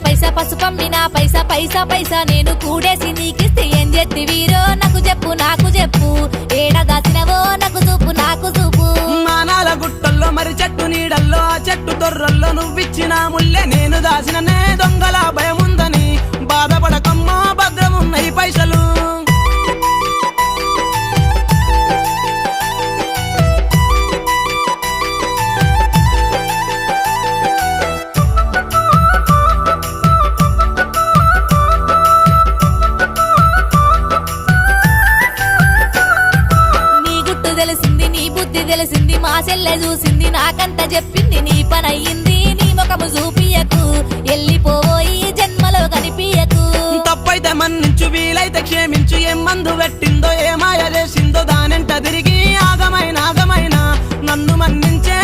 పైసా పసుపమ్మినా పైసా పైసా పైసా నేను కూడేసి నీకిస్తే ఏం చేతి వీరో నాకు చెప్పు ఏడ దాచినవో నాకు చూపు మానాల గుట్టల్లో మరి చెట్టు నీడల్లో ఆ చెట్టు తొర్రల్లో నువ్విచ్చిన ముల్లె నేను దాసిననే దొంగల భయముందని బాధపడకమ్మా భద్రమున్నాయి పైసలు తెలిసింది నీ బుద్ధి తెలిసింది మా చెల్లె చూసింది నాకంత చెప్పింది నీ పనయ్యింది నీ ముఖము చూపియకు ఎల్లిపోయి జన్మలో కనిపియకు తప్పైతే మన్నించు వీలైతే క్షమించు ఏం మందు పెట్టిందో